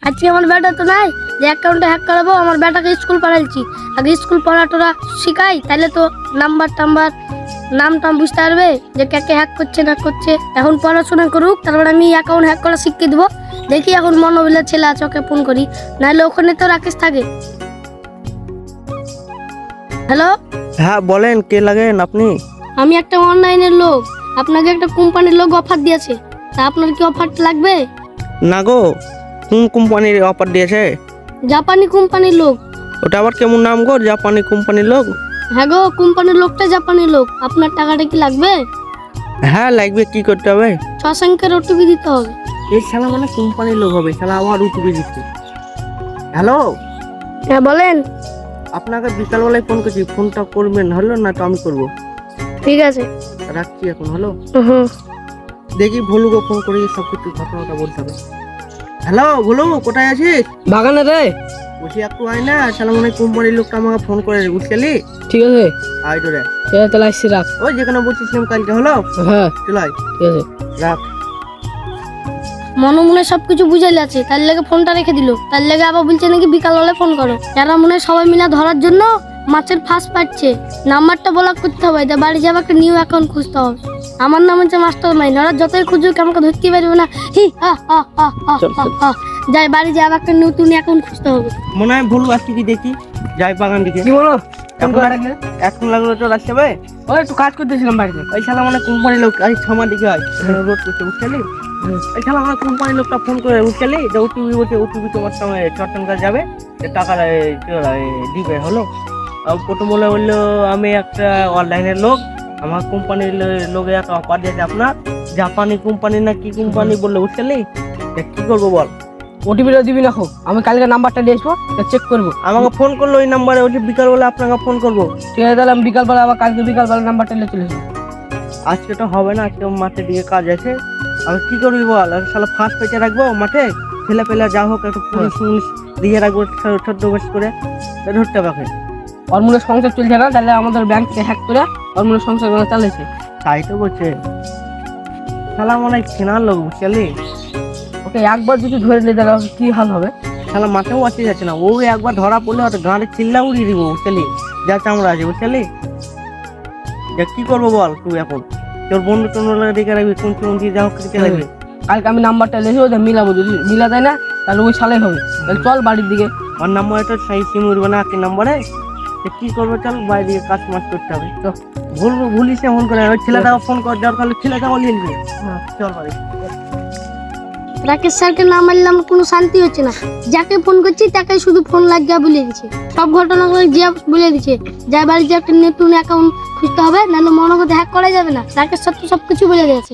আজকে আমার বেটা তো নাই যে অ্যাকাউন্টে হ্যাক করাবো। আমার বেটাকে স্কুল পড়াইছি, আগে স্কুল পড়াটোরা শিখাই, তাহলে তো নাম্বার টাম্বার নাম টাম বুঝতে পারবে যে কে হ্যাক করছে না করছে। এখন পড়াশোনা করুক, তারপর আমি অ্যাকাউন্ট হ্যাক করা শিখিয়ে দেবো। দেখি এখন মনোবিলের ছেলে আছে, ওকে ফোন করি, নাহলে ওখানে তো রাকেশ থাকে। হ্যালো, হ্যাঁ বলেন, কে লাগেন আপনি? আমি একটা অনলাইনের লোক, আপনাকে একটা কোম্পানির লোক অফার দিয়েছে, তা আপনার কি অফারটা লাগবে? না গো, কোন কোম্পানির অফার দিয়েছে? জাপানি কোম্পানির লোক। ওটা আবার কেমন নাম গো, জাপানি কোম্পানির লোক? হ্যাঁ গো, কোম্পানির লোকটা জাপানি লোক। আপনার টাকাটা কি লাগবে? হ্যাঁ লাগবে, কি করতে হবে? 6 সংখ্যার ওটিপি দিতে হবে। এই শালা মানে কোম্পানির লোক হবে, শালা আবার উঠবে দিচ্ছে। হ্যালো, হ্যাঁ বলেন। আপনাকে বিকালবেলায় ফোন করছি, ফোনটা করবেন, হলো না তো আমি করবো। ঠিক আছে। রাখছি এখন, হলো। হুম। দেখি ভুলুকে ফোন করে সব কিছু ঘটনাটা বলতে হবে। হ্যালো ভুলু, কোথায় আছিস? বাগানে রে। বসে একটু আয় না, শালা মানে কোম্পানির লোকটা আমাকে ফোন করে, বুঝলি? ঠিক আছে, আয় তোরে, ঠিক আছে, তাহলে আসছি, রাখ। ওই যেখানে বলছিস কালকে, হলো। হ্যাঁ চল আয়, ঠিক আছে, রাখ। মনে মনে সবকিছু বুঝে যাচ্ছে, তার লেগে ফোনটা রেখে দিল। তার লেগে আবার বলছে নাকি বিকালবেলা ফোন করো। যারা মনে হয় সবাই মিলে ধরার জন্য মাছের ফাঁস পাচ্ছে। নাম্বারটা ব্লক করতে হবে, তাই বাড়ি যাবে একটা নিউ অ্যাকাউন্ট খুঁজতে হবে। আমার নাম হচ্ছে মাস্টার মাইন্ড, ওরা যতই খুঁজুক আমাকে ধরতে পারবে না। হি হা হা হা হা হা। যাই বাড়ি যাবে একটা নতুন অ্যাকাউন্ট খুঁজতে হবে। মনে হয় ভুলু আসছি, দেখি যাই বাগান দিকে। কি বলো? এখন লাগলো তো রাখছে ভাই। ওই একটু কাজ করতেছিলাম বাড়িতে। ওই শালা মানে কোম্পানির লোক আজ ছমার দিকে হয়, রোড করছে, বুঝলি? ওই শালা মানে কোম্পানির লোকটা ফোন করে, বুঝলি? যে ওটিপি বলছে, ওটিপি তোমার সঙ্গে চট্টন কাজ যাবে, টাকা দিবে, হলো। প্রথম বললো আমি একটা অনলাইনের লোক, আমার কোম্পানির লোকে একটা অফার দিয়েছে আপনার, জাপানি কোম্পানি না কি কোম্পানি বললো, বুঝলি? কি করবো বল? ওটিপিটা দিবি না, হোক আমি কালকে নাম্বারটা নিয়ে আসবো, চেক করবো। আমাকে ফোন করলো ওই নাম্বারে, ওই বিকালবেলা আপনাকে ফোন করবো। ঠিক আছে, তাহলে আমি বিকালবেলা আবার কালকে বিকালবেলা নাম্বারটা নিয়ে চলে আসবো। আজকে তো হবে না, আজকে মাঠের দিকে কাজ আছে। আমি কি করবি বল? আমি শালা ফার্স্ট পেটে রাখবো মাঠে, ছেলে পেলে যা হোক একটু পুলিশ মুলিশ দিয়ে রাখবো, ছোট্ট বেশ করে ধরতে পারবে। ওর মনে হয় সংসার চলছে না, তাহলে আমাদের ব্যাংক হ্যাক করে ওর মনে হয় সংসার চালাইছে। তাই তো বলছে, শালা মনে হয় চেনার লোক, বুঝলি? ওকে একবার যদি ধরে নিয়ে তাহলে ওর কি হাল হবে? শালা মাঠেও আসতে যাচ্ছে না, ও একবার ধরা পড়লে হয়তো গাঁড়ে চিল্লা উড়িয়ে দিব, বুঝলি? যা চামড়া আছে, বুঝলি? যা কি করবো বল তুই এখন? তোর বন্ধু টন্ধু দেখে রাখবি, কোন যা হোক দিকে রাখবি। কালকে আমি নাম্বারটা নিয়ে আসবো, মিলাবো, যদি মিলা দেয় না তাহলে ওই সালেই হবে। তাহলে চল বাড়ির দিকে। আমার নাম্বারে তো সেই সিম উঠবে না কি নাম্বারে, কি করবো? চল বাইরে দিকে কাজ মাছ করতে হবে। চল, ভুলিস ফোন করে, ওই ছেলেটাকে ফোন করে দেওয়ার, তাহলে ছেলেটাও নিয়ে নিবি। চল বাড়ি। রাকেশ স্যারকে না মারলে আমার কোনো শান্তি হচ্ছে না। যাকে ফোন করছি তাকে শুধু ফোন লাগিয়ে বলে দিচ্ছে, সব ঘটনাগুলো যে বলে দিচ্ছে। যাই বাড়ি যে একটা নতুন অ্যাকাউন্ট খুঁজতে হবে, নাহলে মনে করতে হ্যাক করা যাবে না। রাকেশ স্যার তো সবকিছু বলে দিয়েছে।